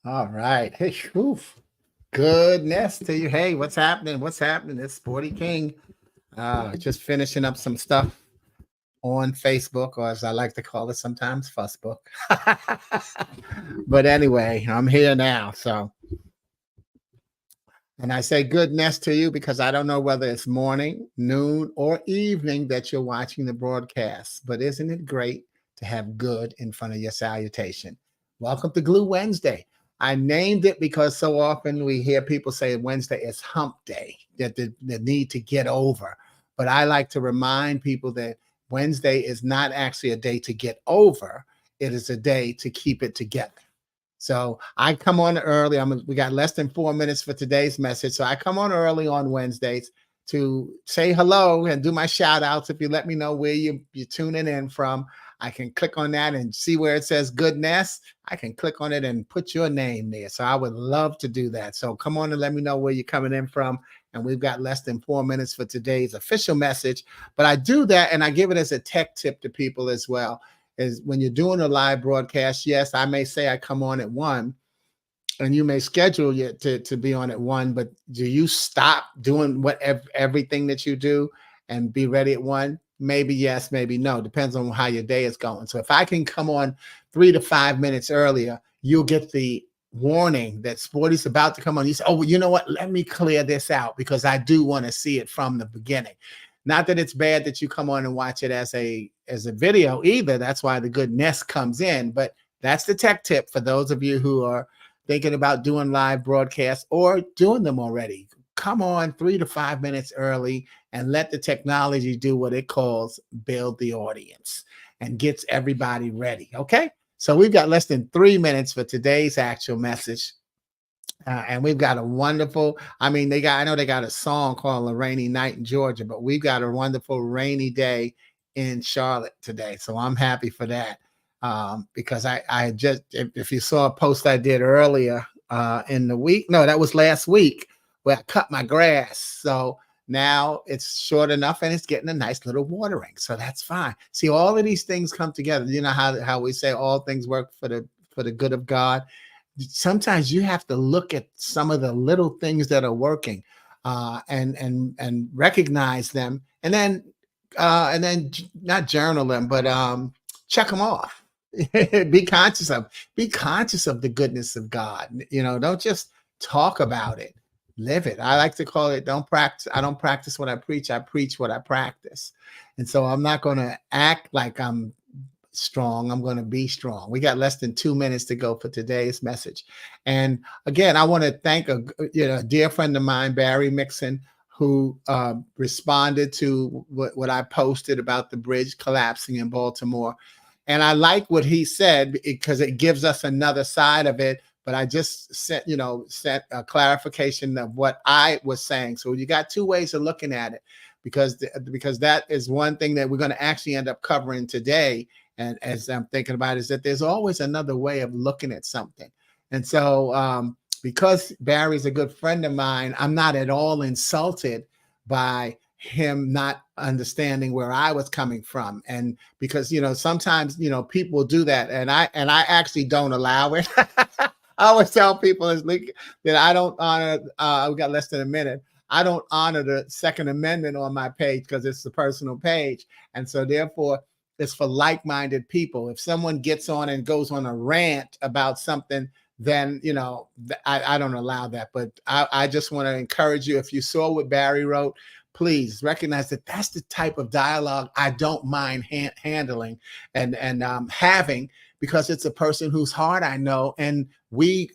All right. Hey, oof. Goodness to you. Hey, what's happening? What's happening? It's Sporty King. Just finishing up some stuff on Facebook, or as I like to call it sometimes, Fussbook. But anyway, I'm here now. And I say goodness to you because I don't know whether it's morning, noon, or evening that you're watching the broadcast. But isn't it great to have good in front of your salutation? Welcome to Glue Wednesday. I named it because so often we hear people say Wednesday is hump day, that the need to get over. But I like to remind people that Wednesday is not actually a day to get over, it is a day to keep it together. So I come on early. We got less than 4 minutes for today's message. So I come on early on Wednesdays to say hello and do my shout outs. If you let me know where you're tuning in from, I can click on that and see where it says goodness. I can click on it and put your name there. So I would love to do that. So come on and let me know where you're coming in from. And we've got less than 4 minutes for today's official message. But I do that and I give it as a tech tip to people as well, is when you're doing a live broadcast, yes, I may say I come on at 1 and you may schedule it to be on at 1, but do you stop doing everything that you do and be ready at 1? Maybe yes, maybe no. Depends on how your day is going. So if I can come on 3 to 5 minutes earlier, you'll get the warning that Sporty's about to come on. You say, oh, well, you know what? Let me clear this out because I do want to see it from the beginning. Not that it's bad that you come on and watch it as a video either. That's why the goodness comes in. But that's the tech tip for those of you who are thinking about doing live broadcasts or doing them already. Come on 3 to 5 minutes early and let the technology do what it calls build the audience and gets everybody ready. Okay. So we've got less than 3 minutes for today's actual message. And we've got a wonderful, I know they got a song called A Rainy Night in Georgia, but we've got a wonderful rainy day in Charlotte today. So I'm happy for that. Because I just, if you saw a post I did earlier in the week, no, that was last week where I cut my grass. So now it's short enough and it's getting a nice little watering. So that's fine. See, all of these things come together. You know how we say all things work for the good of God. Sometimes you have to look at some of the little things that are working and recognize them and then not journal them, but check them off. Be conscious of the goodness of God. Don't just talk about it, live it. I like to call it, I don't practice what I preach what I practice. And so I'm not going to act like I'm strong. I'm going to be strong. We got less than 2 minutes to go for today's message. And again, I want to thank a dear friend of mine, Barry Mixon, who responded to what I posted about the bridge collapsing in Baltimore. And I like what he said because it gives us another side of it. But I just sent a clarification of what I was saying. So you got two ways of looking at it, because that is one thing that we're going to actually end up covering today. And as I'm thinking about it, is that there's always another way of looking at something. And so because Barry's a good friend of mine, I'm not at all insulted by him not understanding where I was coming from. And because, sometimes, people do that. And I actually don't allow it. I always tell people that I don't honor, we got less than a minute. I don't honor the Second Amendment on my page because it's a personal page. And so therefore, it's for like-minded people. If someone gets on and goes on a rant about something, then, I don't allow that. But I just want to encourage you, if you saw what Barry wrote, please recognize that that's the type of dialogue I don't mind handling and having, because it's a person whose heart I know, and we're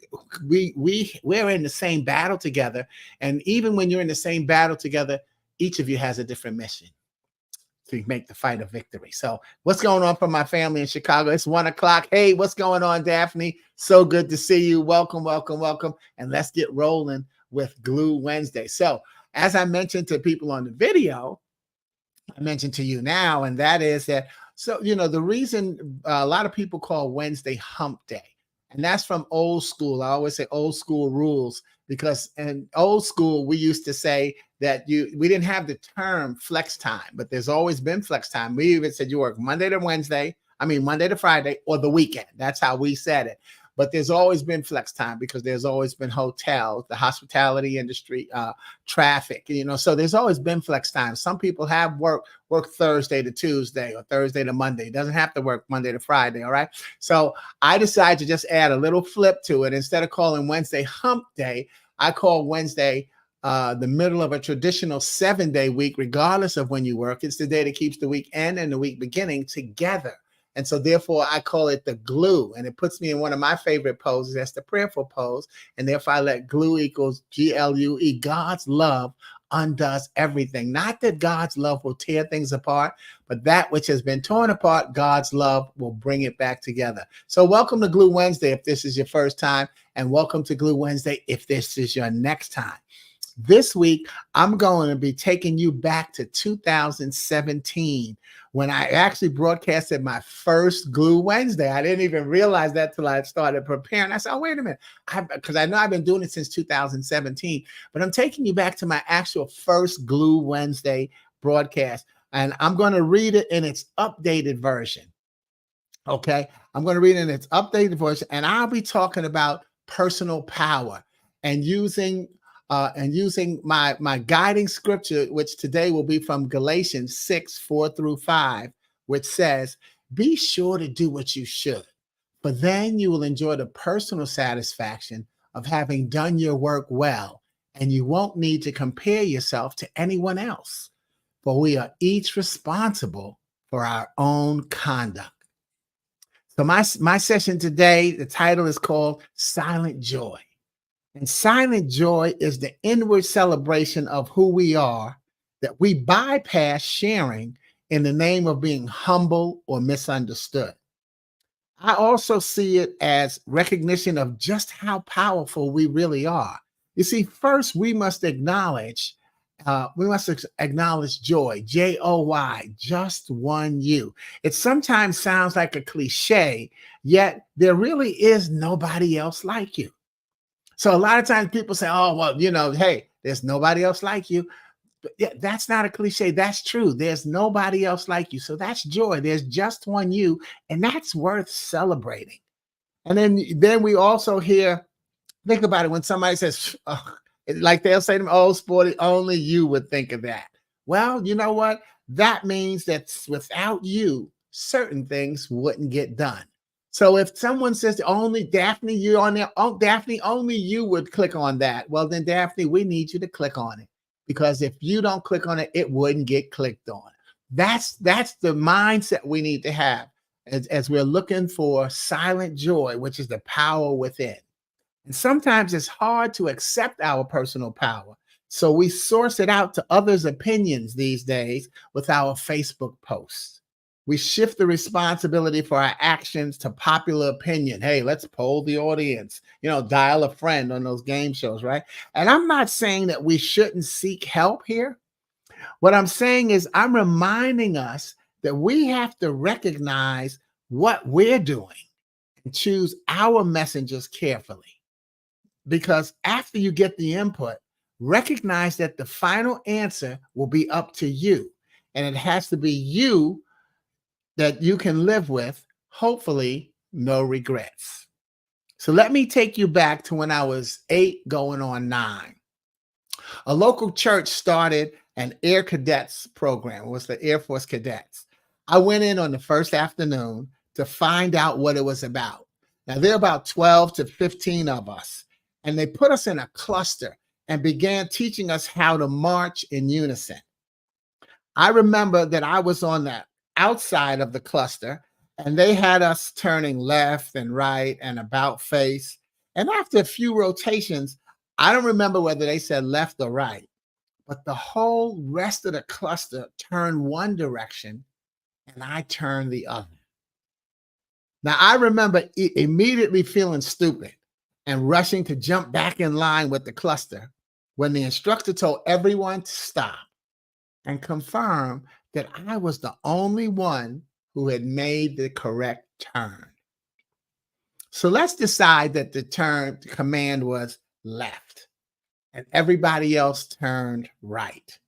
in the same battle together. And even when you're in the same battle together, each of you has a different mission to make the fight a victory. So what's going on for my family in Chicago? It's 1:00. Hey, what's going on, Daphne? So good to see you. Welcome, welcome, welcome. And let's get rolling with Glue Wednesday. So as I mentioned to people on the video, I mentioned to you now, and that is that, so, the reason a lot of people call Wednesday hump day, and that's from old school. I always say old school rules, because in old school, we used to say that we didn't have the term flex time, but there's always been flex time. We even said you work Monday to Friday, or the weekend. That's how we said it. but there's always been flex time because there's always been hotels, the hospitality industry, traffic, so there's always been flex time. Some people have work Thursday to Tuesday or Thursday to Monday. It doesn't have to work Monday to Friday. All right. So I decided to just add a little flip to it. Instead of calling Wednesday hump day, I call Wednesday the middle of a traditional 7-day week, regardless of when you work. It's the day that keeps the weekend and the week beginning together. And so therefore I call it the glue, and it puts me in one of my favorite poses. That's the prayerful pose. And therefore I let glue equals GLUE. God's love undoes everything. Not that God's love will tear things apart, but that which has been torn apart, God's love will bring it back together. So welcome to Glue Wednesday if this is your first time, and welcome to Glue Wednesday if this is your next time. This week, I'm going to be taking you back to 2017 when I actually broadcasted my first Glue Wednesday. I didn't even realize that till I started preparing. I said, oh, wait a minute, because I know I've been doing it since 2017, but I'm taking you back to my actual first Glue Wednesday broadcast, and I'm going to read it in its updated version. Okay, I'm going to read it in its updated version, and I'll be talking about personal power and using my guiding scripture, which today will be from Galatians 6:4-5, which says, be sure to do what you should, for then you will enjoy the personal satisfaction of having done your work well, and you won't need to compare yourself to anyone else, for we are each responsible for our own conduct. So my session today, the title is called Silent Joy. And silent joy is the inward celebration of who we are that we bypass sharing in the name of being humble or misunderstood. I also see it as recognition of just how powerful we really are. You see, first we must acknowledge joy, Joy, just one you. It sometimes sounds like a cliche, yet there really is nobody else like you. So a lot of times people say, oh, well, hey, there's nobody else like you. But yeah, that's not a cliche. That's true. There's nobody else like you. So that's joy. There's just one you, and that's worth celebrating. And then we also think about it when somebody says, oh, like they'll say to them, oh, sporty, only you would think of that. Well, you know what? That means that without you, certain things wouldn't get done. So if someone says only Daphne, you're on there, oh, Daphne, only you would click on that. Well, then Daphne, we need you to click on it, because if you don't click on it, it wouldn't get clicked on. That's the mindset we need to have as we're looking for silent joy, which is the power within. And sometimes it's hard to accept our personal power. So we source it out to others' opinions these days with our Facebook posts. We shift the responsibility for our actions to popular opinion. Hey, let's poll the audience, dial a friend on those game shows, right? And I'm not saying that we shouldn't seek help here. What I'm saying is I'm reminding us that we have to recognize what we're doing and choose our messengers carefully. Because after you get the input, recognize that the final answer will be up to you. And it has to be you that you can live with, hopefully no regrets. So let me take you back to when I was 8 going on 9. A local church started an Air Cadets program. It was the Air Force Cadets. I went in on the first afternoon to find out what it was about. Now, there are about 12 to 15 of us, and they put us in a cluster and began teaching us how to march in unison. I remember that I was on the outside of the cluster, and they had us turning left and right and about face. And after a few rotations, I don't remember whether they said left or right, but the whole rest of the cluster turned one direction and I turned the other. Now, I remember immediately feeling stupid and rushing to jump back in line with the cluster when the instructor told everyone to stop and confirm that I was the only one who had made the correct turn. So let's decide that the command was left and everybody else turned right.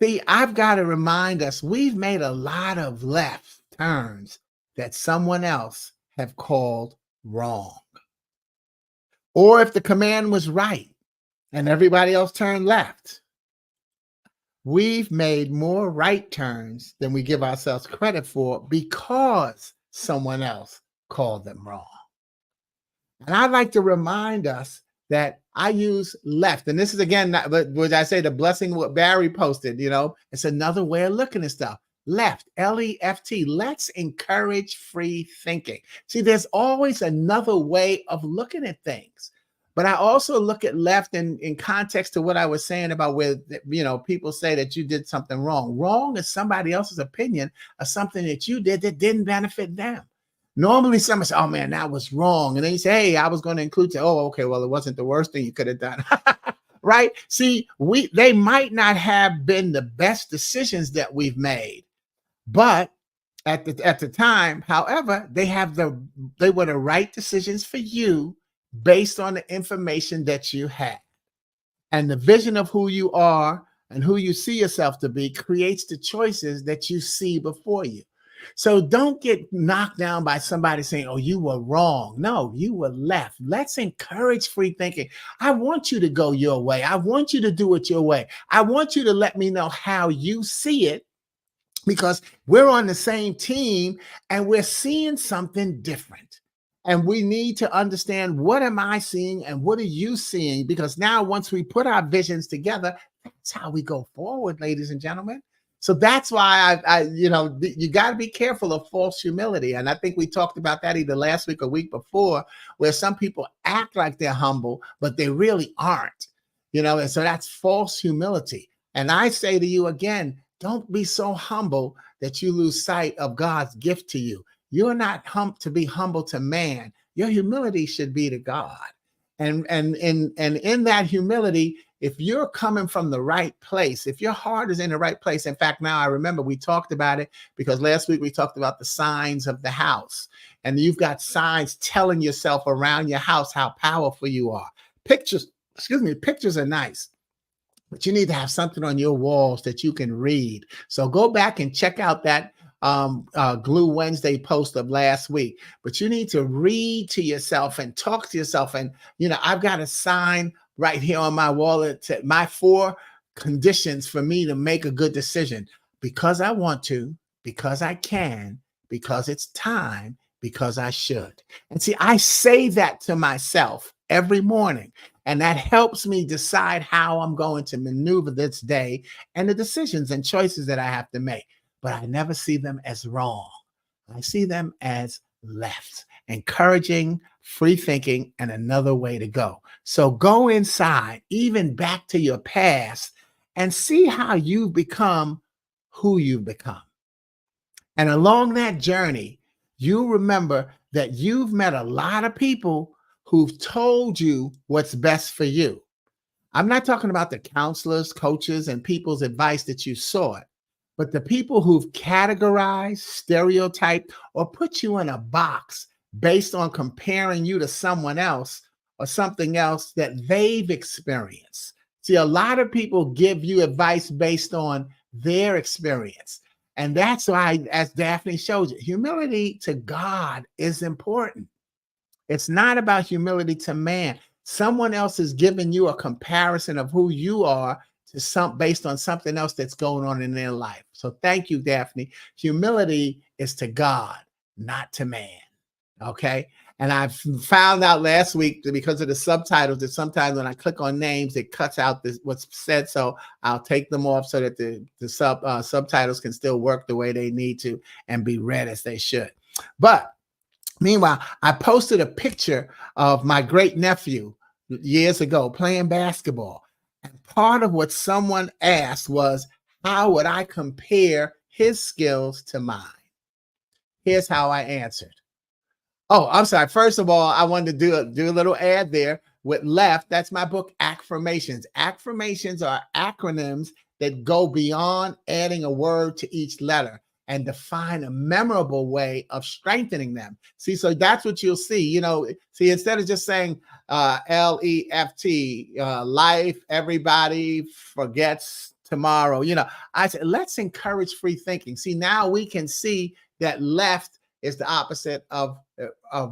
See, I've got to remind us we've made a lot of left turns that someone else have called wrong. Or if the command was right and everybody else turned left, we've made more right turns than we give ourselves credit for because someone else called them wrong. And I'd like to remind us that I use left. And this is again, would I say the blessing what Barry posted, it's another way of looking at stuff. Left, Left. Let's encourage free thinking. See, there's always another way of looking at things. But I also look at left in context to what I was saying about where, people say that you did something wrong. Wrong is somebody else's opinion of something that you did that didn't benefit them. Normally, someone says, "Oh man, that was wrong," and then you say, "Hey, I was going to include you." Oh, okay, well, it wasn't the worst thing you could have done, right? See, they might not have been the best decisions that we've made, but at the time, however, they were the right decisions for you based on the information that you had. And the vision of who you are and who you see yourself to be creates the choices that you see before you. So don't get knocked down by somebody saying, "Oh, you were wrong." No, you were left. Let's encourage free thinking. I want you to go your way. I want you to do it your way. I want you to let me know how you see it, because we're on the same team and we're seeing something different. And we need to understand, what am I seeing and what are you seeing? Because now, once we put our visions together, that's how we go forward, ladies and gentlemen. So that's why you got to be careful of false humility. And I think we talked about that either last week or week before, where some people act like they're humble, but they really aren't, and so that's false humility. And I say to you again, don't be so humble that you lose sight of God's gift to you. You're not to be humble to man. Your humility should be to God. And in that humility, if you're coming from the right place, if your heart is in the right place. In fact, now I remember we talked about it, because last week we talked about the signs of the house. And you've got signs telling yourself around your house how powerful you are. Pictures are nice, but you need to have something on your walls that you can read. So go back and check out that Glue Wednesday post of last week. But you need to read to yourself and talk to yourself. And, I've got a sign right here on my wall that said my 4 conditions for me to make a good decision: because I want to, because I can, because it's time, because I should. And see, I say that to myself every morning. And that helps me decide how I'm going to maneuver this day and the decisions and choices that I have to make. But I never see them as wrong. I see them as left, encouraging free thinking and another way to go. So go inside, even back to your past, and see how you've become who you've become. And along that journey, you remember that you've met a lot of people who've told you what's best for you. I'm not talking about the counselors, coaches, and people's advice that you sought, but the people who've categorized, stereotyped, or put you in a box based on comparing you to someone else or something else that they've experienced. See, a lot of people give you advice based on their experience. And that's why, as Daphne shows you, humility to God is important. It's not about humility to man. Someone else is giving you a comparison of who you are to based on something else that's going on in their life. So thank you, Daphne. Humility is to God, not to man. Okay. And I found out last week that because of the subtitles, that sometimes when I click on names, it cuts out what's said. So I'll take them off so that the subtitles can still work the way they need to and be read as they should. But meanwhile, I posted a picture of my great nephew years ago playing basketball. And part of what someone asked was, how would I compare his skills to mine? Here's how I answered. Oh, I'm sorry. First of all, I wanted to do a little ad there with left. That's my book, Affirmations. Affirmations are acronyms that go beyond adding a word to each letter and define a memorable way of strengthening them. See, so that's what you'll see. See, instead of just saying LEFT, life, everybody forgets tomorrow, I said, let's encourage free thinking. See, now we can see that left is the opposite of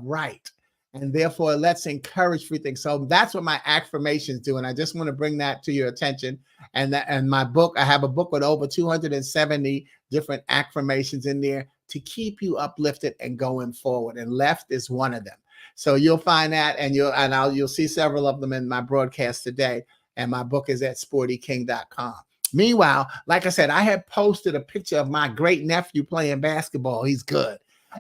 right. And therefore, let's encourage free things. So that's what my affirmations do. And I just want to bring that to your attention. And my book, I have a book with over 270 different affirmations in there to keep you uplifted and going forward. And left is one of them. So you'll find that, and you'll see several of them in my broadcast today. And my book is at sportyking.com. Meanwhile, like I said, I had posted a picture of my great nephew playing basketball. He's good.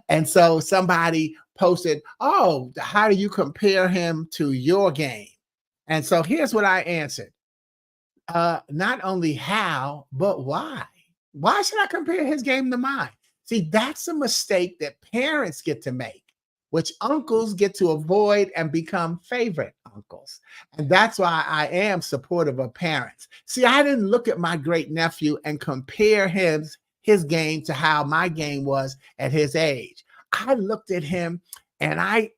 And so somebody posted, "Oh, how do you compare him to your game?" And so here's what I answered. Not only how, but why? Why should I compare his game to mine? See, that's a mistake that parents get to make, which uncles get to avoid and become favorite uncles. And that's why I am supportive of parents. See, I didn't look at my great nephew and compare his game to how my game was at his age. I looked at him and I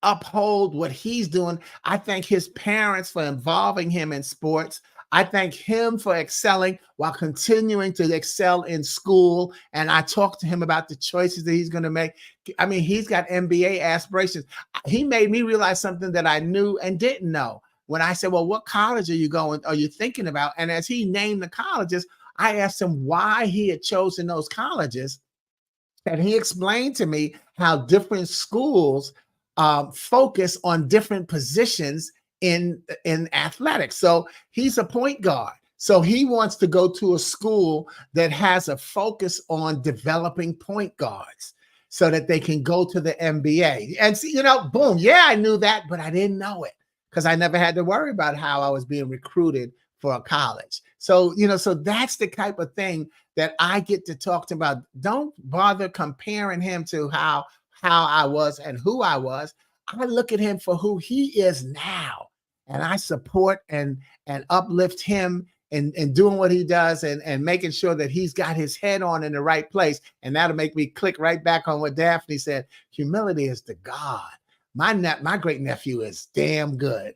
uphold what he's doing. I thank his parents for involving him in sports. I thank him for excelling while continuing to excel in school. And I talked to him about the choices that he's going to make. I mean, he's got MBA aspirations. He made me realize something that I knew and didn't know. When I said, "Well, what college are you thinking about?" And as he named the colleges, I asked him why he had chosen those colleges. And he explained to me how different schools focus on different positions in athletics. So he's a point guard. So he wants to go to a school that has a focus on developing point guards so that they can go to the NBA. And see, boom, yeah, I knew that, but I didn't know it because I never had to worry about how I was being recruited for a college. So, so that's the type of thing that I get to talk to him about. Don't bother comparing him to how I was and who I was. I look at him for who he is now, and I support and uplift him in doing what he does and making sure that he's got his head on in the right place. And that'll make me click right back on what Daphne said. Humility is the God. My great nephew is damn good.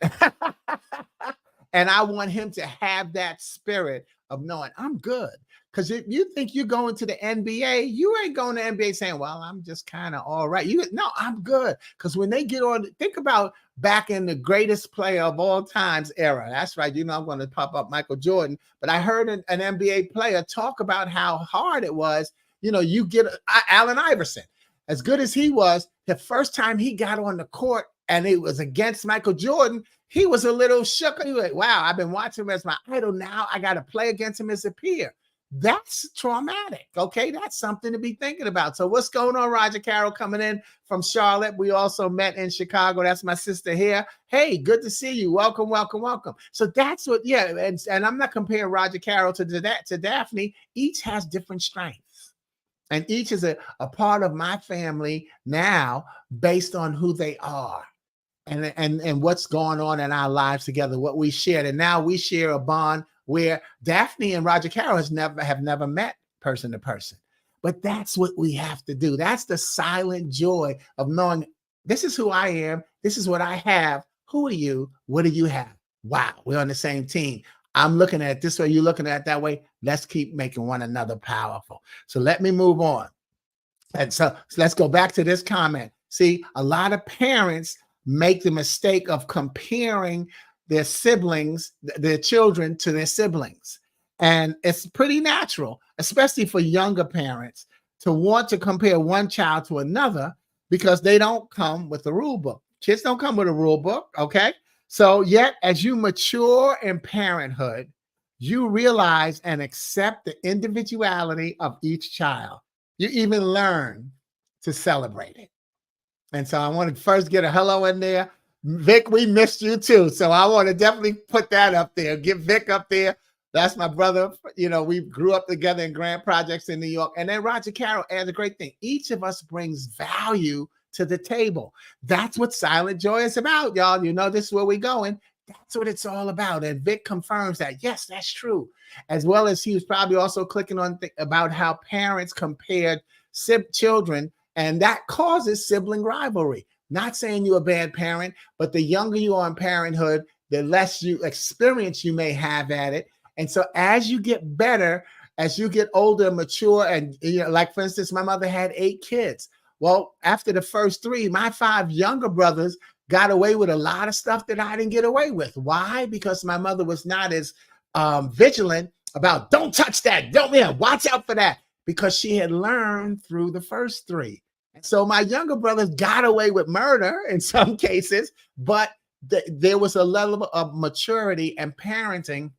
And I want him to have that spirit of knowing I'm good. Because if you think you're going to the NBA, you ain't going to the NBA saying, "Well, I'm just kind of all right." No, I'm good. Because when they get on, think about back in the greatest player of all times era. That's right. I'm going to pop up Michael Jordan. But I heard an NBA player talk about how hard it was. You get Allen Iverson. As good as he was, the first time he got on the court and it was against Michael Jordan, he was a little shook. He was like, "Wow, I've been watching him as my idol. Now I got to play against him as a peer." That's traumatic. Okay, that's something to be thinking about. So what's going on, Roger Carroll, coming in from Charlotte? We also met in Chicago. That's my sister here. Hey, good to see you. Welcome, welcome, welcome. So that's what, yeah. And I'm not comparing Roger Carroll to Daphne. Each has different strengths. And each is a part of my family now based on who they are. And what's going on in our lives together, what we shared. And now we share a bond where Daphne and Roger Carroll have never met person to person. But that's what we have to do. That's the silent joy of knowing this is who I am. This is what I have. Who are you? What do you have? Wow, we're on the same team. I'm looking at it this way. You're looking at it that way. Let's keep making one another powerful. So let me move on. And so let's go back to this comment. See, a lot of parents make the mistake of comparing their siblings, their children to their siblings. And it's pretty natural, especially for younger parents, to want to compare one child to another because they don't come with a rule book. Kids don't come with a rule book, okay? So yet, as you mature in parenthood, you realize and accept the individuality of each child. You even learn to celebrate it. And so I want to first get a hello in there. Vic, we missed you too. So I want to definitely put that up there. Get Vic up there. That's my brother. We grew up together in Grant Projects in New York. And then Roger Carroll adds a great thing. Each of us brings value to the table. That's what Silent Joy is about, y'all. This is where we're going. That's what it's all about. And Vic confirms that. Yes, that's true. As well as he was probably also clicking on about how parents compared children, and that causes sibling rivalry. Not saying you're a bad parent, but the younger you are in parenthood, the less experience you may have at it. And so as you get better, as you get older and mature, and like for instance, my mother had 8 kids. Well, after the first 3, my 5 younger brothers got away with a lot of stuff that I didn't get away with. Why? Because my mother was not as vigilant about don't touch that, don't, yeah, watch out for that, because she had learned through the first three. And so my younger brothers got away with murder in some cases, but there was a level of maturity and parenting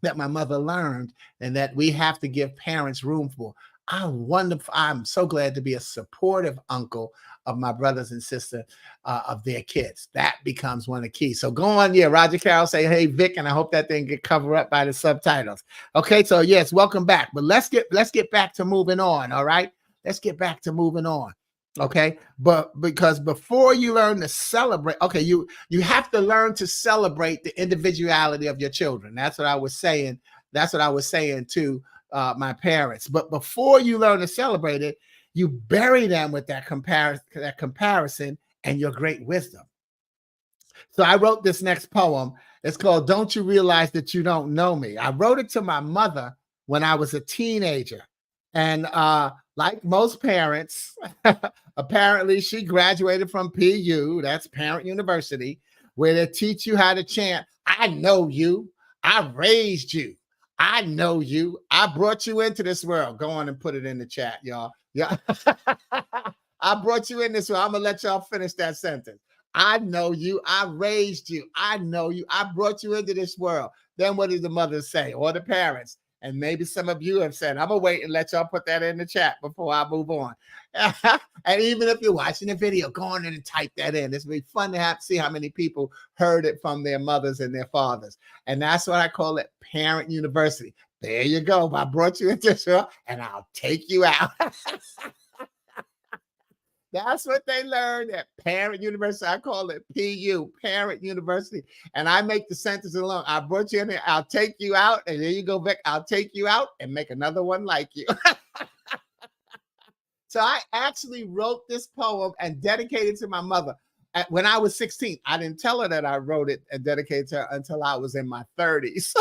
that my mother learned, and that we have to give parents room for. I'm so glad to be a supportive uncle of my brothers and sisters, of their kids. That becomes one of the keys. So go on, yeah. Roger Carroll say, "Hey Vic," and I hope that thing get covered up by the subtitles. Okay, so yes, welcome back. But let's get back to moving on. All right, let's get back to moving on. Okay, but because before you learn to celebrate, okay, you have to learn to celebrate the individuality of your children. That's what I was saying. That's what I was saying to my parents. But before you learn to celebrate it, you bury them with that comparison and your great wisdom. So I wrote this next poem. It's called "Don't You Realize That You Don't Know Me." I wrote it to my mother when I was a teenager. And like most parents, apparently she graduated from PU, that's Parent University, where they teach you how to chant, "I know you, I raised you, I know you, I brought you into this world." Go on and put it in the chat, y'all. Yeah. I brought you in this world. I'm going to let y'all finish that sentence. I know you, I raised you, I know you, I brought you into this world. Then what did the mothers say, or the parents? And maybe some of you have said, I'm going to wait and let y'all put that in the chat before I move on. And even if you're watching the video, go on in and type that in. It's be fun to see how many people heard it from their mothers and their fathers. And that's what I call it, Parent University. There you go. I brought you into this world, and I'll take you out. That's what they learned at Parent University. I call it PU, Parent University. And I make the sentence alone. I brought you in here, I'll take you out. And there you go, Vic. I'll take you out and make another one like you. So I actually wrote this poem and dedicated to my mother when I was 16. I didn't tell her that I wrote it and dedicated to her until I was in my 30s.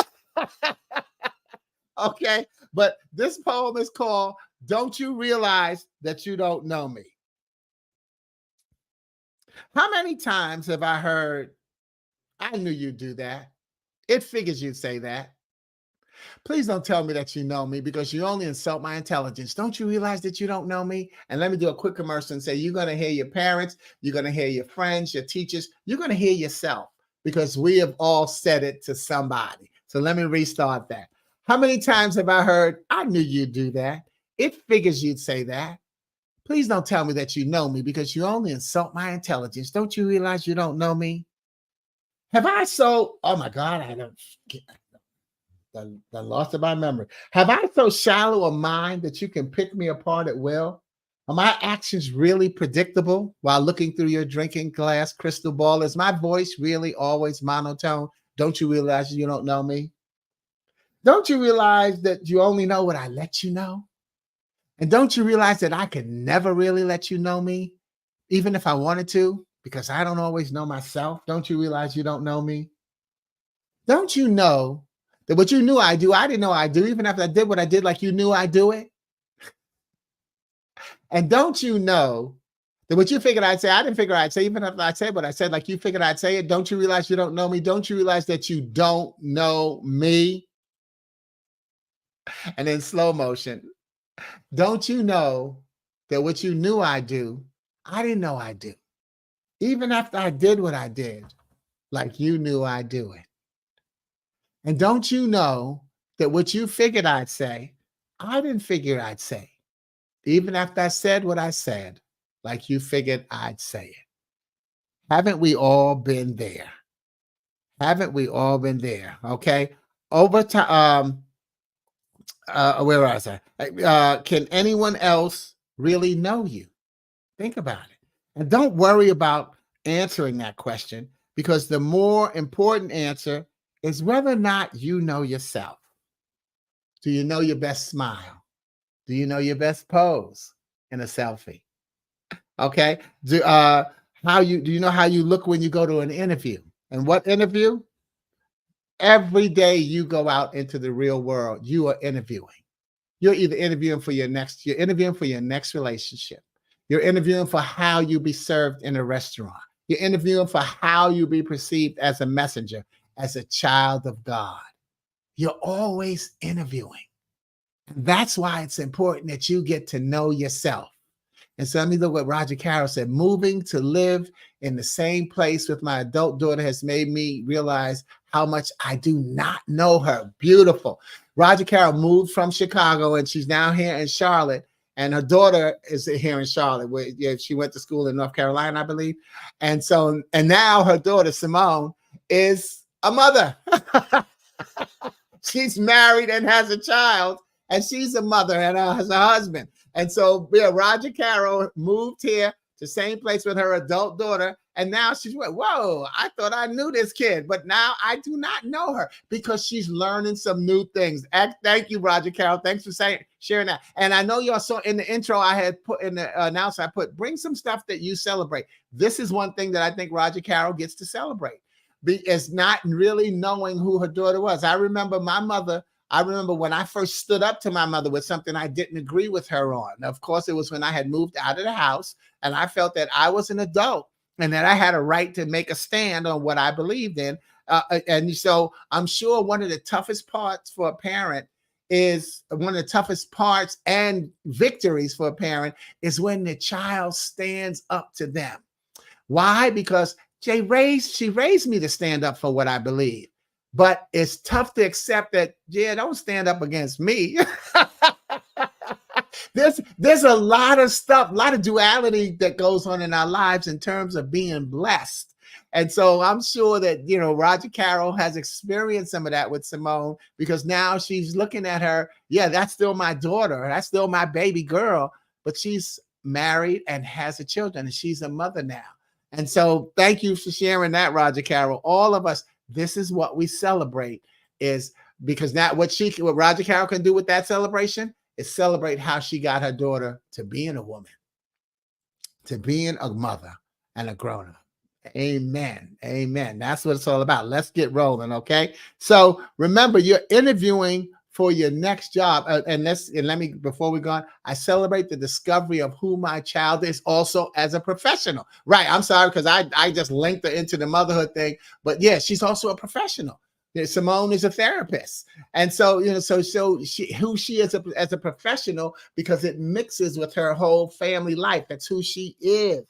Okay. But this poem is called "Don't You Realize That You Don't Know Me." How many times have I heard, "I knew you'd do that. It figures you'd say that. Please don't tell me that you know me, because you only insult my intelligence. Don't you realize that you don't know me?" And let me do a quick commercial and say, you're going to hear your parents, you're going to hear your friends, your teachers, you're going to hear yourself, because we have all said it to somebody. So let me restart that. How many times have I heard, "I knew you'd do that. It figures you'd say that. Please don't tell me that you know me, because you only insult my intelligence. Don't you realize you don't know me?" Have I so, oh my God, I don't, the loss of my memory. Have I so shallow a mind that you can pick me apart at will? Are my actions really predictable while looking through your drinking glass crystal ball? Is my voice really always monotone? Don't you realize you don't know me? Don't you realize that you only know what I let you know? And don't you realize that I could never really let you know me, even if I wanted to, because I don't always know myself? Don't you realize you don't know me? Don't you know that what you knew I do, I didn't know I do, even after I did what I did, like you knew I do it? And don't you know that what you figured I'd say, I didn't figure I'd say, even if I said what I said, like you figured I'd say it? Don't you realize you don't know me? Don't you realize that you don't know me? And in slow motion, don't you know that what you knew I do, I didn't know I do, even after I did what I did, like you knew I do it? And don't you know that what you figured I'd say, I didn't figure I'd say, even after I said what I said, like you figured I'd say it? Haven't we all been there? Haven't we all been there? Okay. Over time, where was I? Can anyone else really know you? Think about it. And don't worry about answering that question, because the more important answer is whether or not you know yourself. Do you know your best smile? Do you know your best pose in a selfie? Okay. Do you know how you look when you go to an interview? And what interview? Every day you go out into the real world, you are interviewing. You're interviewing for your next relationship. You're interviewing for how you be served in a restaurant. You're interviewing for how you be perceived as a messenger, as a child of God. You're always interviewing. That's why it's important that you get to know yourself. And so let me look what Roger Carroll said. Moving to live in the same place with my adult daughter has made me realize how much I do not know her. Beautiful. Roger Carroll moved from Chicago and she's now here in Charlotte. And her daughter is here in Charlotte, where she went to school in North Carolina, I believe. And so, and now her daughter, Simone, is a mother. She's married and has a child, and she's a mother and has a husband. And so, yeah, Roger Carroll moved here to the same place with her adult daughter. And now she's went, whoa, I thought I knew this kid, but now I do not know her because she's learning some new things. Thank you, Roger Carroll. Thanks for sharing that. And I know y'all saw in the intro I had put in the announcement, I put, bring some stuff that you celebrate. This is one thing that I think Roger Carroll gets to celebrate. Is not really knowing who her daughter was. I remember my mother. I remember when I first stood up to my mother with something I didn't agree with her on. Of course, it was when I had moved out of the house and I felt that I was an adult and that I had a right to make a stand on what I believed in. And so I'm sure one of the toughest parts for a parent is one of the toughest parts and victories for a parent is when the child stands up to them. Why? Because she raised me to stand up for what I believe. But it's tough to accept that, yeah, don't stand up against me. There's a lot of stuff, a lot of duality that goes on in our lives in terms of being blessed. And so I'm sure that, Roger Carroll has experienced some of that with Simone because now she's looking at her. Yeah, that's still my daughter. That's still my baby girl, but she's married and has a children and she's a mother now. And so thank you for sharing that, Roger Carroll. All of us, this is what we celebrate is because now what Roger Carroll can do with that celebration is celebrate how she got her daughter to being a woman, to being a mother and a grown-up. Amen. Amen. That's what it's all about. Let's get rolling. Okay. So remember, you're interviewing for your next job. And let me, before we go on, I celebrate the discovery of who my child is also as a professional. Right. I'm sorry, because I just linked her into the motherhood thing. But yeah, she's also a professional. Simone is a therapist. And so, who she is as a professional, because it mixes with her whole family life. That's who she is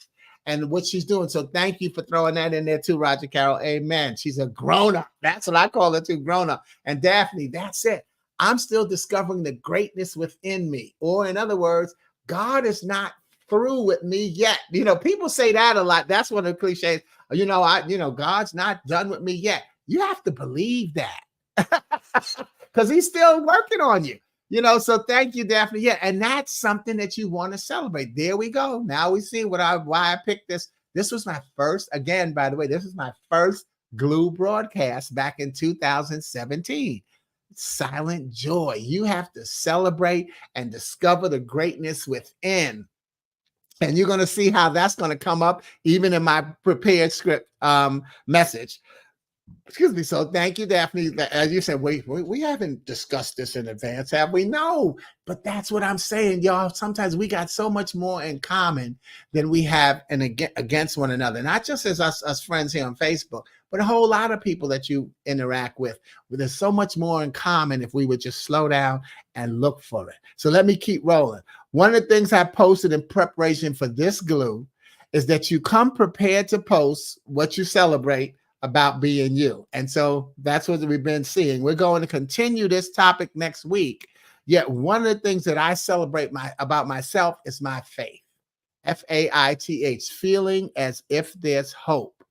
and what she's doing. So thank you for throwing that in there too, Roger Carroll. Amen. She's a grown-up. That's what I call her too, grown-up. And Daphne, that's it. I'm still discovering the greatness within me. Or in other words, God is not through with me yet. People say that a lot. That's one of the cliches. God's not done with me yet. You have to believe that because he's still working on you. So thank you, Daphne. Yeah, and that's something that you want to celebrate. There we go. Now we see why I picked this. This was my first, again, by the way, this is my first Glue broadcast back in 2017. Silent joy. You have to celebrate and discover the greatness within. And you're going to see how that's going to come up even in my prepared script message. Excuse me. So thank you, Daphne. As you said, we haven't discussed this in advance, have we? No, but that's what I'm saying, y'all. Sometimes we got so much more in common than we have against one another. Not just as us friends here on Facebook, but a whole lot of people that you interact with. There's so much more in common if we would just slow down and look for it. So let me keep rolling. One of the things I posted in preparation for this glue is that you come prepared to post what you celebrate about being you. And so that's what we've been seeing. We're going to continue this topic next week. Yet one of the things that I celebrate about myself is my faith. Faith, feeling as if there's hope.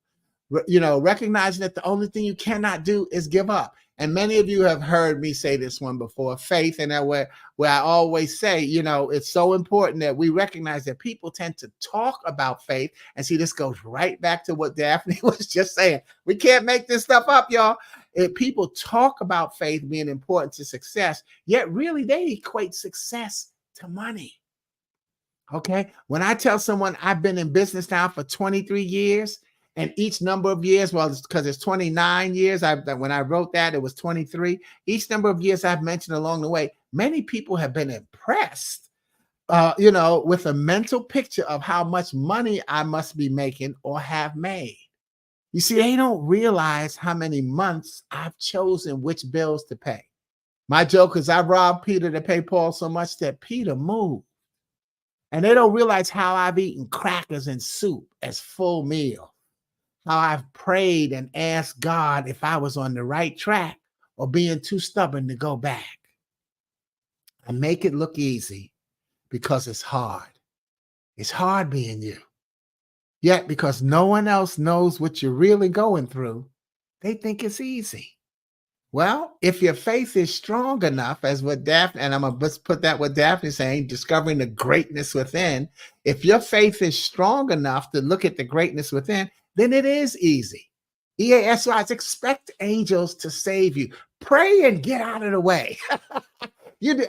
Recognizing that the only thing you cannot do is give up. And many of you have heard me say this one before, faith, and that where I always say, it's so important that we recognize that people tend to talk about faith. And see, this goes right back to what Daphne was just saying. We can't make this stuff up, y'all. If people talk about faith being important to success, yet really they equate success to money. Okay. When I tell someone I've been in business now for 23 years, and each number of years, well, because it's 29 years. When I wrote that, it was 23. Each number of years I've mentioned along the way, many people have been impressed with a mental picture of how much money I must be making or have made. You see, they don't realize how many months I've chosen which bills to pay. My joke is I robbed Peter to pay Paul so much that Peter moved. And they don't realize how I've eaten crackers and soup as full meal, how I've prayed and asked God if I was on the right track or being too stubborn to go back. I make it look easy because it's hard. It's hard being you. Yet, because no one else knows what you're really going through, they think it's easy. Well, if your faith is strong enough, as what Daphne, and I'm going to put that what Daphne's saying, discovering the greatness within. If your faith is strong enough to look at the greatness within, then it is easy. EASYs, expect angels to save you. Pray and get out of the way.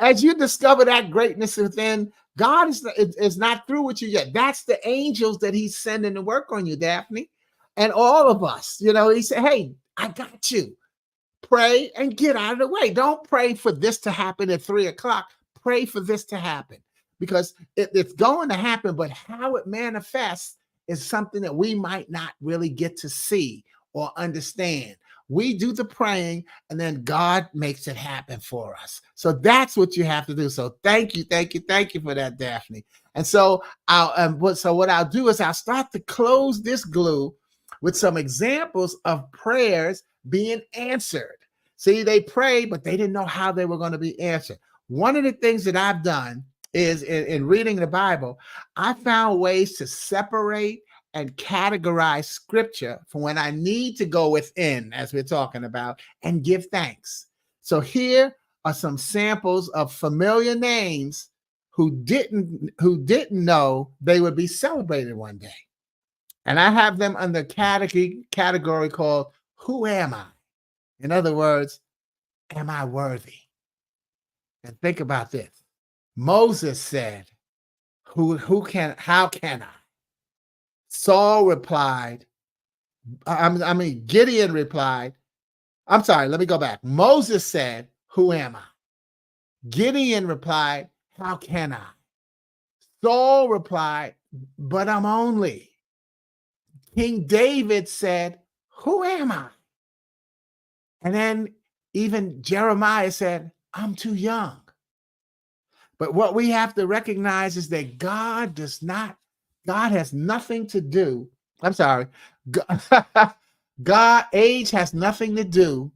As you discover that greatness within, God is not through with you yet. That's the angels that he's sending to work on you, Daphne. And all of us, he said, hey, I got you. Pray and get out of the way. Don't pray for this to happen at 3:00. Pray for this to happen because it's going to happen, but how it manifests is something that we might not really get to see or understand. We do the praying and then God makes it happen for us. So that's what you have to do. So thank you for that, Daphne. And so what I'll do is I'll start to close this glue with some examples of prayers being answered. See, they prayed, but they didn't know how they were going to be answered. One of the things that I've done is in reading the Bible, I found ways to separate and categorize scripture for when I need to go within, as we're talking about, and give thanks. So here are some samples of familiar names who didn't know they would be celebrated one day. And I have them under category called Who Am I? In other words, am I worthy? And think about this. Moses said, how can I? Saul replied, Gideon replied, I'm sorry, let me go back. Moses said, who am I? Gideon replied, how can I? Saul replied, but I'm only. King David said, who am I? And then even Jeremiah said, I'm too young. But what we have to recognize is that God has nothing to do. I'm sorry. Age has nothing to do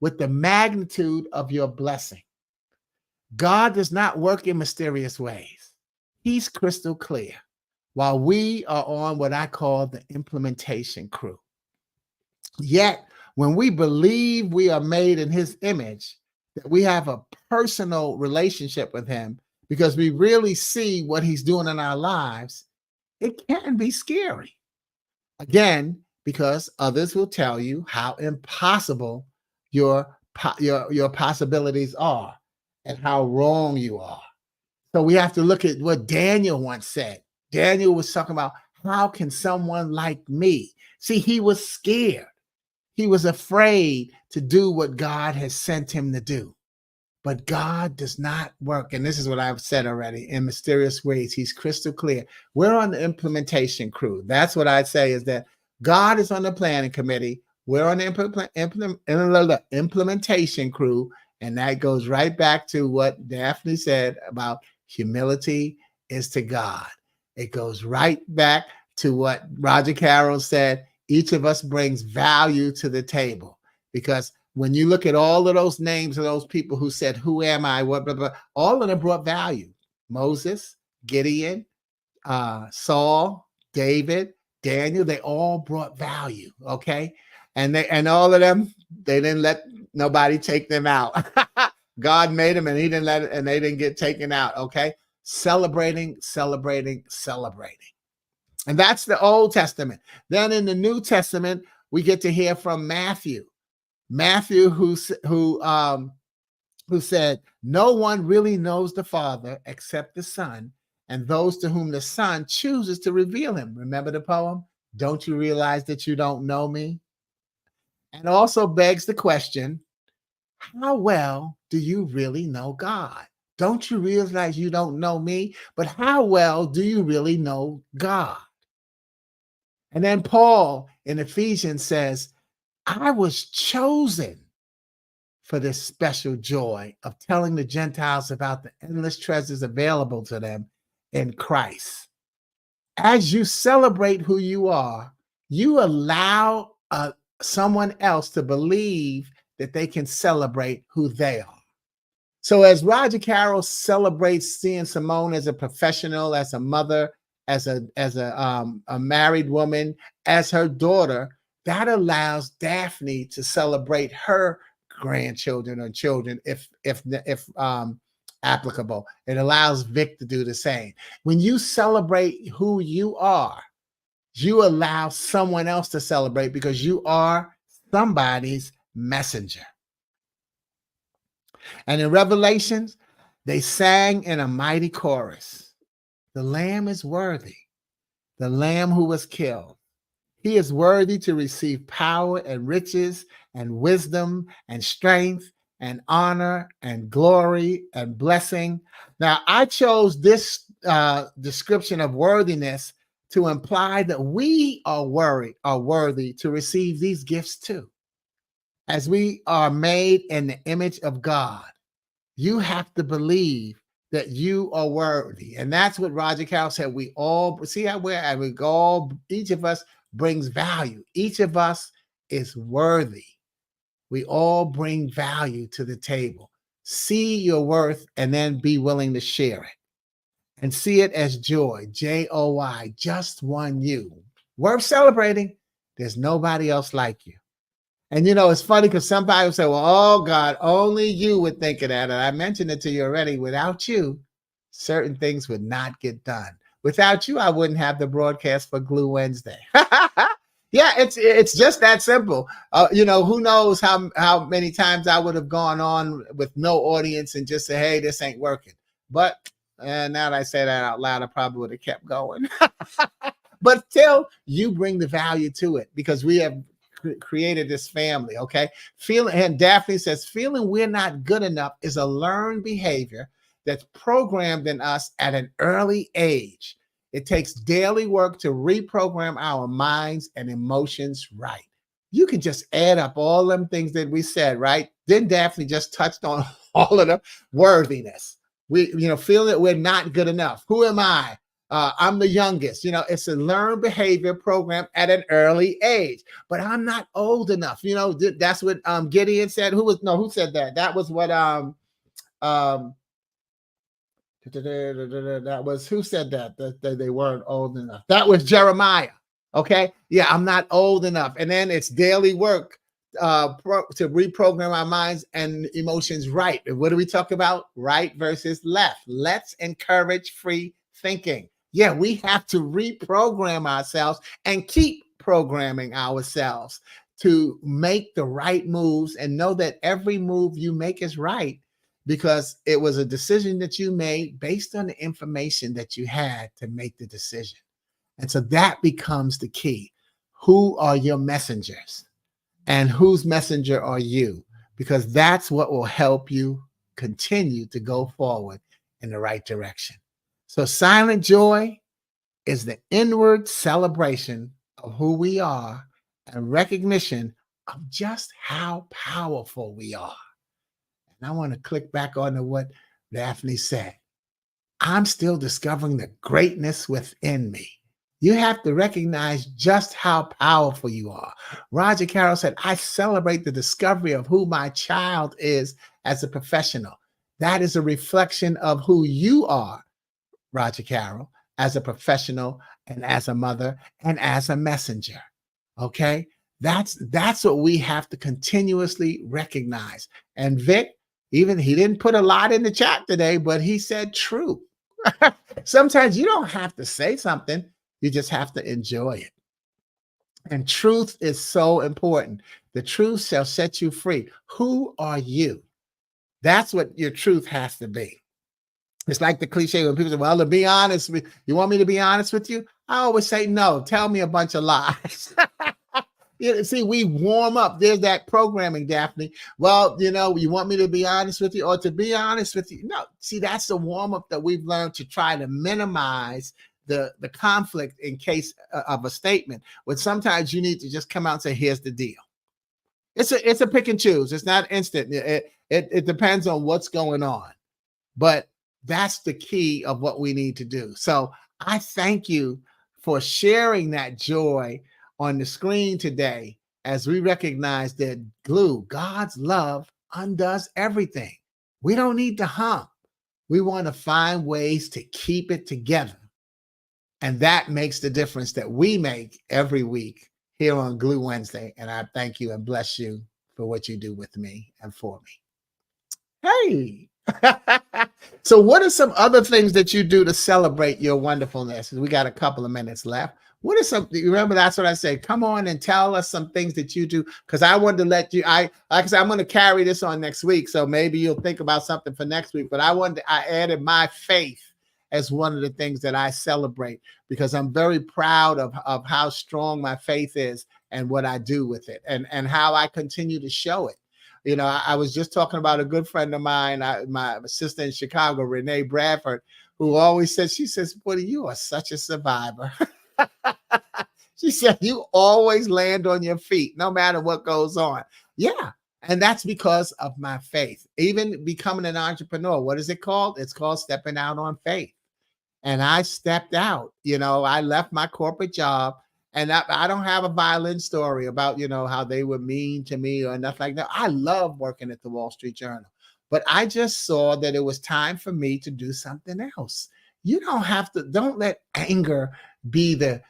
with the magnitude of your blessing. God does not work in mysterious ways. He's crystal clear, while we are on what I call the implementation crew. Yet, when we believe we are made in his image, that we have a personal relationship with him because we really see what he's doing in our lives, it can be scary. Again, because others will tell you how impossible your possibilities are and how wrong you are. So we have to look at what Daniel once said. Daniel was talking about, how can someone like me? See, he was scared. He was afraid to do what God has sent him to do. But God does not work, and this is what I've said already, in mysterious ways. He's crystal clear. We're on the implementation crew. That's what I'd say, is that God is on the planning committee. We're on the implementation crew, and that goes right back to what Daphne said about humility is to God. It goes right back to what Roger Carroll said. Each of us brings value to the table, because when you look at all of those names of those people who said, who am I? What, blah, blah, all of them brought value. Moses, Gideon, Saul, David, Daniel, they all brought value. Okay. And all of them, they didn't let nobody take them out. God made them and he didn't let it, and they didn't get taken out. Okay. Celebrating. And that's the Old Testament. Then in the New Testament, we get to hear from Matthew. Matthew, who said, no one really knows the Father except the Son, and those to whom the Son chooses to reveal him. Remember the poem? Don't you realize that you don't know me? And also begs the question, how well do you really know God? Don't you realize you don't know me? But how well do you really know God? And then Paul in Ephesians says, I was chosen for this special joy of telling the Gentiles about the endless treasures available to them in Christ. As you celebrate who you are, you allow someone else to believe that they can celebrate who they are. So as Roger Carroll celebrates seeing Simone as a professional, as a mother, as a married woman, as her daughter, that allows Daphne to celebrate her grandchildren or children, if applicable. It allows Vic to do the same. When you celebrate who you are, you allow someone else to celebrate because you are somebody's messenger. And in Revelations, they sang in a mighty chorus, the Lamb is worthy, the Lamb who was killed. He is worthy to receive power and riches and wisdom and strength and honor and glory and blessing. Now, I chose this description of worthiness to imply that we are worthy to receive these gifts too. As we are made in the image of God, you have to believe that you are worthy. And that's what Roger Carroll said. We all see how we all, each of us brings value. Each of us is worthy. We all bring value to the table. See your worth and then be willing to share it. And see it as joy, Joy, just one you. Worth celebrating. There's nobody else like you. And it's funny because somebody will say, well, oh God, only you would think of that. And I mentioned it to you already. Without you, certain things would not get done. Without you, I wouldn't have the broadcast for Glue Wednesday. Yeah, it's just that simple. Who knows how many times I would have gone on with no audience and just say, hey, this ain't working. But now that I say that out loud, I probably would have kept going. But still, you bring the value to it because we have created this family. Okay. And Daphne says, feeling we're not good enough is a learned behavior that's programmed in us at an early age. It takes daily work to reprogram our minds and emotions right. You can just add up all them things that we said, right? Then Daphne just touched on all of the worthiness. We, feel that we're not good enough. Who am I? I'm the youngest. It's a learned behavior program at an early age. But I'm not old enough. That's what Gideon said. Who said that? That was what that was who said that they weren't old enough. That was Jeremiah. Okay, yeah, I'm not old enough. And then it's daily work to reprogram our minds and emotions right. And what do we talk about? Right versus left. Let's encourage free thinking. Yeah, we have to reprogram ourselves and keep programming ourselves to make the right moves and know that every move you make is right because it was a decision that you made based on the information that you had to make the decision. And so that becomes the key. Who are your messengers? And whose messenger are you? Because that's what will help you continue to go forward in the right direction. So silent joy is the inward celebration of who we are and recognition of just how powerful we are. And I want to click back on to what Daphne said. I'm still discovering the greatness within me. You have to recognize just how powerful you are. Roger Carroll said, I celebrate the discovery of who my child is as a professional. That is a reflection of who you are, Roger Carroll, as a professional and as a mother and as a messenger. Okay? That's what we have to continuously recognize. And Vic, even he didn't put a lot in the chat today, but he said true. Sometimes you don't have to say something. You just have to enjoy it. And truth is so important. The truth shall set you free. Who are you? That's what your truth has to be. It's like the cliche when people say, well, to be honest, you want me to be honest with you? I always say, no, tell me a bunch of lies. Yeah, see, we warm up. There's that programming, Daphne. Well, you want me to be honest with you, or to be honest with you? No, see, that's the warm up that we've learned to try to minimize the conflict in case of a statement. When sometimes you need to just come out and say, "Here's the deal." It's a pick and choose. It's not instant. It depends on what's going on. But that's the key of what we need to do. So I thank you for sharing that joy on the screen today as we recognize that glue, God's love, undoes everything. We don't need to hump. We want to find ways to keep it together. And that makes the difference that we make every week here on Glue Wednesday. And I thank you and bless you for what you do with me and for me. Hey. So, what are some other things that you do to celebrate your wonderfulness? We got a couple of minutes left. What are some? Remember, that's what I said. Come on and tell us some things that you do, because I wanted to let you. Like I said, I'm going to carry this on next week, so maybe you'll think about something for next week. But I added my faith as one of the things that I celebrate, because I'm very proud of how strong my faith is and what I do with it, and how I continue to show it. I was just talking about a good friend of mine, my sister in Chicago, Renee Bradford, who always says, she says, "Buddy, you are such a survivor." She said, "You always land on your feet, no matter what goes on." Yeah. And that's because of my faith. Even becoming an entrepreneur, what is it called? It's called stepping out on faith. And I stepped out. I left my corporate job, and I don't have a violin story about, how they were mean to me or nothing like that. I love working at the Wall Street Journal, but I just saw that it was time for me to do something else. You don't let anger be the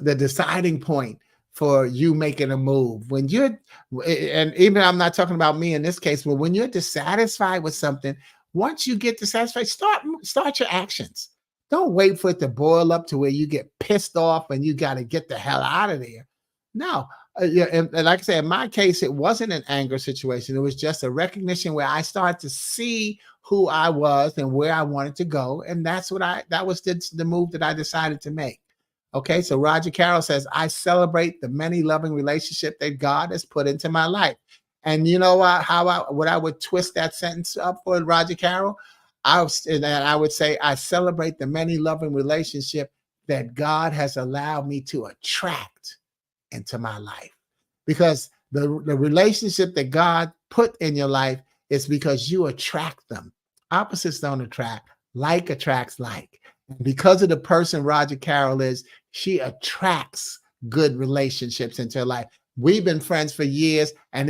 deciding point for you making a move. And even I'm not talking about me in this case, but when you're dissatisfied with something, once you get dissatisfied, start your actions. Don't wait for it to boil up to where you get pissed off and you got to get the hell out of there. No. Yeah, and like I said, in my case, it wasn't an anger situation. It was just a recognition where I started to see who I was and where I wanted to go. And that was the move that I decided to make. Okay, so Roger Carroll says, "I celebrate the many loving relationship that God has put into my life." And you know what I would twist that sentence up for Roger Carroll? I would say, "I celebrate the many loving relationship that God has allowed me to attract into my life." Because the relationship that God put in your life is because you attract them. Opposites don't attract. Like attracts like. And because of the person Roger Carroll is, she attracts good relationships into her life. We've been friends for years, and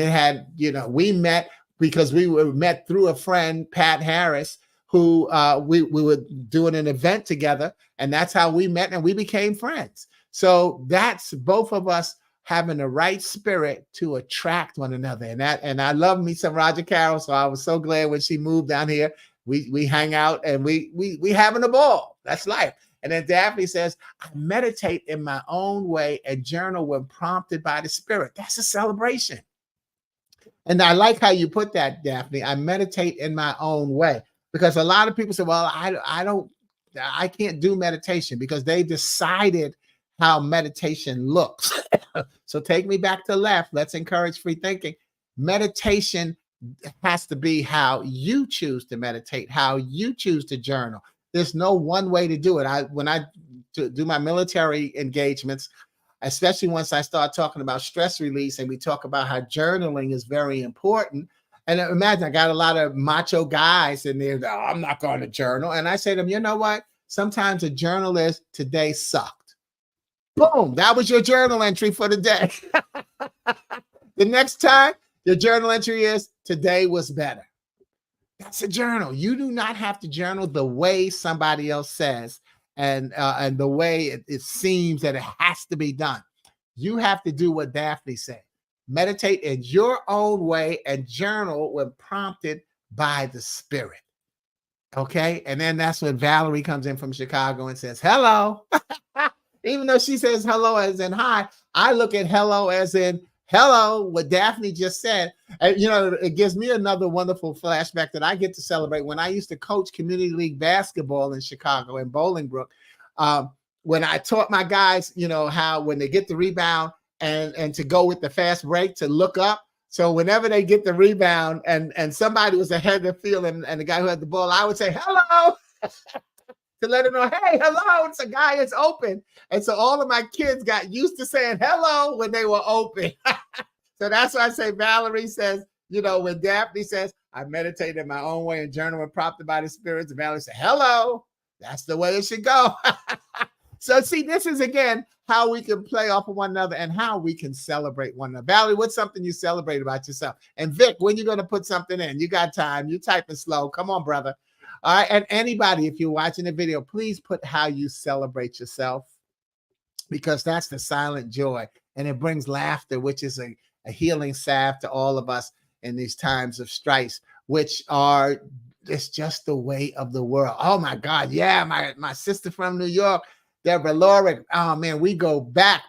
we met because we were met through a friend, Pat Harris, who we were doing an event together, and that's how we met, and we became friends. So that's both of us having the right spirit to attract one another. And I love me some Roger Carroll. So I was so glad when she moved down here. We hang out and we having a ball. That's life. And then Daphne says, "I meditate in my own way and journal when prompted by the Spirit." That's a celebration. And I like how you put that, Daphne. I meditate in my own way, because a lot of people say, "Well, I can't do meditation," because they decided how meditation looks. So take me back to left. Let's encourage free thinking. Meditation has to be how you choose to meditate, how you choose to journal. There's no one way to do it. When I do my military engagements, especially once I start talking about stress release and we talk about how journaling is very important. And imagine, I got a lot of macho guys in there. "Oh, I'm not going to journal." And I say to them, "You know what? Sometimes a journal is, today sucked." Boom. That was your journal entry for the day. The next time, your journal entry is, today was better. That's a journal. You do not have to journal the way somebody else says and the way it seems that it has to be done. You have to do what Daphne said. Meditate in your own way and journal when prompted by the Spirit. Okay? And then that's when Valerie comes in from Chicago and says, "Hello." Even though she says hello as in hi, I look at hello as in hello, what Daphne just said. And, it gives me another wonderful flashback that I get to celebrate. When I used to coach community league basketball in Chicago, in Bolingbrook, when I taught my guys, how when they get the rebound and to go with the fast break to look up. So whenever they get the rebound and somebody was ahead of the field and the guy who had the ball, I would say hello to let them know, hey, hello, it's a guy, it's open. And so all of my kids got used to saying hello when they were open. So that's why I say Valerie says, when Daphne says, I meditate in my own way and journal when prompted by the spirits, Valerie said, hello, that's the way it should go. So see, this is again how we can play off of one another and how we can celebrate one another. Valerie, what's something you celebrate about yourself? And Vic, when you going to put something in? You got time. You typing slow. Come on, brother. All right. And anybody, if you're watching the video, please put how you celebrate yourself, because that's the silent joy. And it brings laughter, which is a healing salve to all of us in these times of strife, which are, it's just the way of the world. Oh my God. Yeah. My sister from New York, Deborah Lorick. Oh man, we go back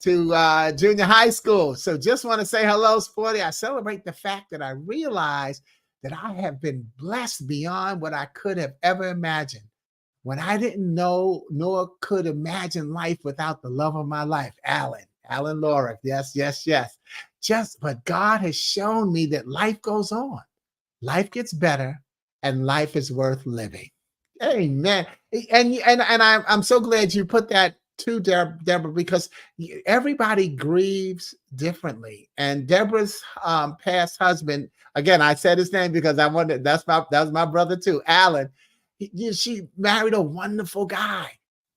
to junior high school. So just want to say hello, Sporty. I celebrate the fact that I realized that I have been blessed beyond what I could have ever imagined. When I didn't know nor could imagine life without the love of my life, Alan Lorick. Yes. But God has shown me that life goes on. Life gets better and life is worth living. Amen. And I'm so glad you put that to Deborah, because everybody grieves differently. And Deborah's past husband, again, I said his name because I wanted, that was my brother too, Alan. She married a wonderful guy.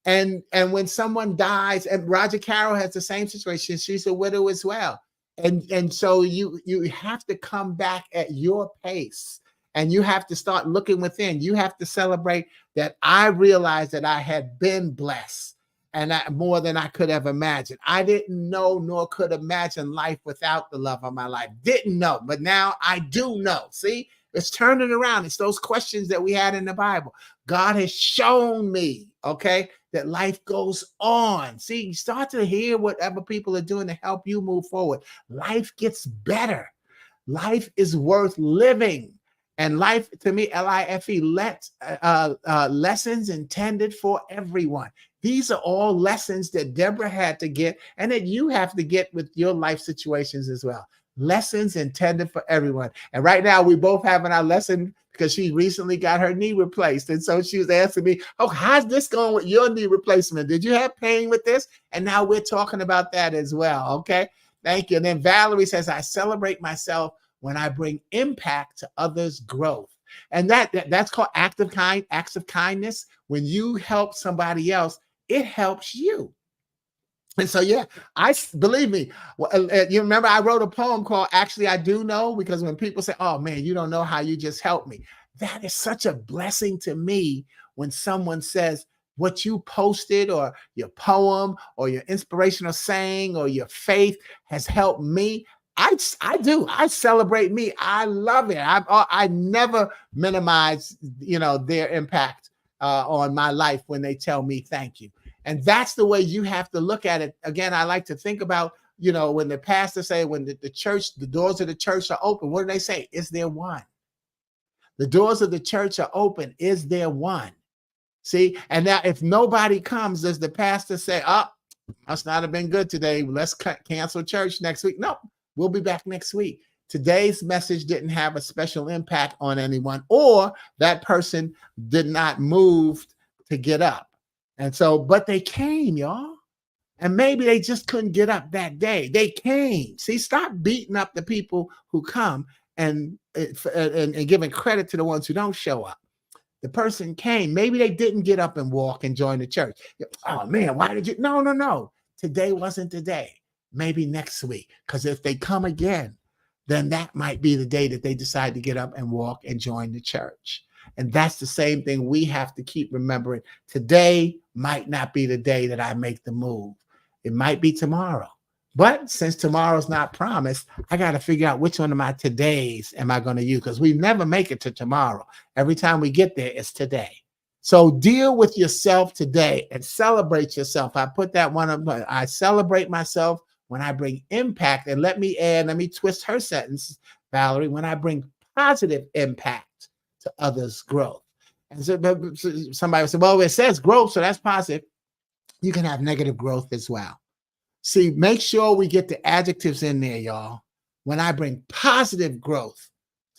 And when someone dies, and Roger Carroll has the same situation, she's a widow as well. And so you have to come back at your pace. And you have to start looking within. You have to celebrate that I realized that I had been blessed, and more than I could have imagined. I didn't know nor could imagine life without the love of my life. Didn't know, but now I do know. See, it's turning around. It's those questions that we had in the Bible. God has shown me, okay, that life goes on. See, you start to hear what other people are doing to help you move forward. Life gets better. Life is worth living. And life, to me, L-I-F-E, lessons intended for everyone. These are all lessons that Deborah had to get and that you have to get with your life situations as well. Lessons intended for everyone. And right now, we both having our lesson because she recently got her knee replaced. And so she was asking me, oh, how's this going with your knee replacement? Did you have pain with this? And now we're talking about that as well. Okay. Thank you. And then Valerie says, I celebrate myself when I bring impact to others' growth. And that's called acts of kindness. When you help somebody else, it helps you. And so, yeah, believe me, you remember I wrote a poem called Actually I Do Know, because when people say, oh man, you don't know how you just helped me. That is such a blessing to me when someone says what you posted or your poem or your inspirational saying or your faith has helped me. I do. I celebrate me. I love it. I never minimize, their impact on my life when they tell me thank you. And that's the way you have to look at it. Again, I like to think about, when the pastor say, when the church, the doors of the church are open, what do they say? Is there one? The doors of the church are open. Is there one? See, and now if nobody comes, does the pastor say, oh, must not have been good today. Let's cancel church next week? No. We'll be back next week. Today's message didn't have a special impact on anyone, or that person did not move to get up. And so, but they came, y'all. And maybe they just couldn't get up that day. They came. See, stop beating up the people who come and giving credit to the ones who don't show up. The person came. Maybe they didn't get up and walk and join the church. Oh man, why did you? No. Today wasn't the day. Maybe next week, because if they come again, then that might be the day that they decide to get up and walk and join the church. And that's the same thing we have to keep remembering. Today might not be the day that I make the move. It might be tomorrow. But since tomorrow's not promised, I got to figure out which one of my todays am I going to use, because we never make it to tomorrow. Every time we get there, it's today. So deal with yourself today and celebrate yourself. I put that one up. I celebrate myself when I bring impact. And let me twist her sentence, Valerie, when I bring positive impact to others' growth. And so somebody will say, well, it says growth, so that's positive. you can have negative growth as well. See, make sure we get the adjectives in there, y'all, when I bring positive growth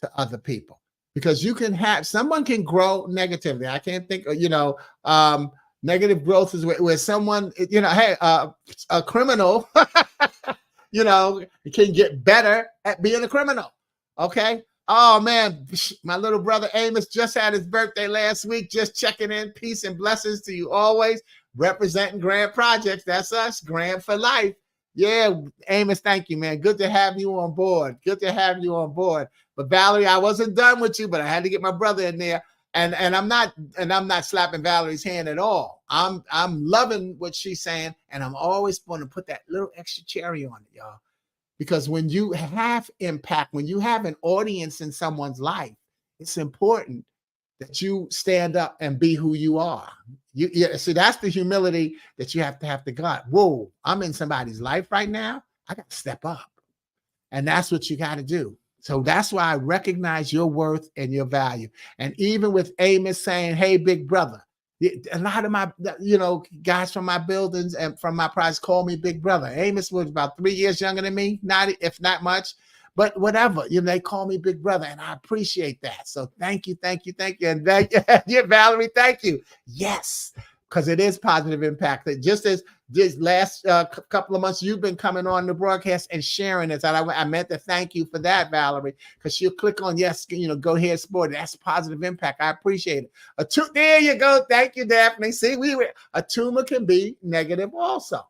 to other people. Because you can have someone can grow negatively. I can't think, negative growth is where someone, hey, a criminal, can get better at being a criminal. Okay. Oh man, my little brother Amos just had his birthday last week. Just checking in. Peace and blessings to you always. Representing Grand Projects. That's us. Grand for life. Yeah, Amos, thank you, man. Good to have you on board. Good to have you on board. But Valerie, I wasn't done with you, but I had to get my brother in there. And I'm not slapping Valerie's hand at all. I'm loving what she's saying, and I'm always going to put that little extra cherry on it, y'all. Because when you have impact, when you have an audience in someone's life, it's important that you stand up and be who you are. See, that's the humility that you have to God. Whoa, I'm in somebody's life right now. I got to step up. And that's what you got to do. So that's why I recognize your worth and your value. And even with Amos saying, hey, big brother, a lot of my, guys from my buildings and from my projects call me big brother. Amos was about 3 years younger than me, if not much, but whatever, they call me big brother, and I appreciate that. So thank you. And yeah, Valerie, thank you. Yes, because it is positive impact. That just as this last couple of months, you've been coming on the broadcast and sharing it. And I meant to thank you for that, Valerie, because she'll click on yes, go ahead, sport. That's positive impact. I appreciate it. There you go. Thank you, Daphne. See, a tumor can be negative also.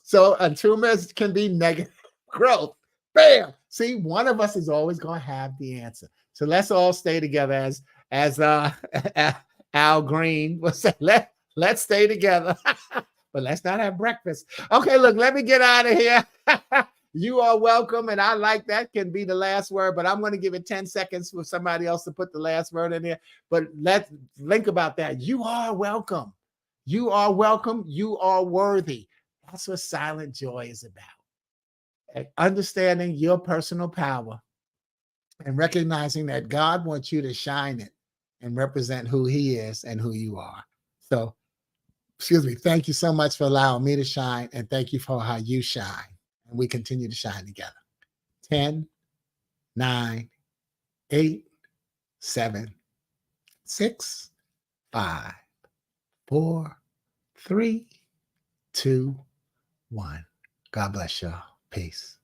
So a tumor can be negative growth. Bam. See, one of us is always going to have the answer. So let's all stay together as Al Green will say, let's stay together. But let's not have breakfast. Okay, look, let me get out of here. You are welcome, and I like that can be the last word, but I'm going to give it 10 seconds for somebody else to put the last word in there. But let's think about that. You are welcome. You are welcome. You are worthy. That's what silent joy is about. Understanding your personal power and recognizing that God wants you to shine it and represent who he is and who you are. So, thank you so much for allowing me to shine, and thank you for how you shine. And we continue to shine together. 10, 9, 8, 7, 6, 5, 4, 3, 2, 1. God bless y'all. Peace.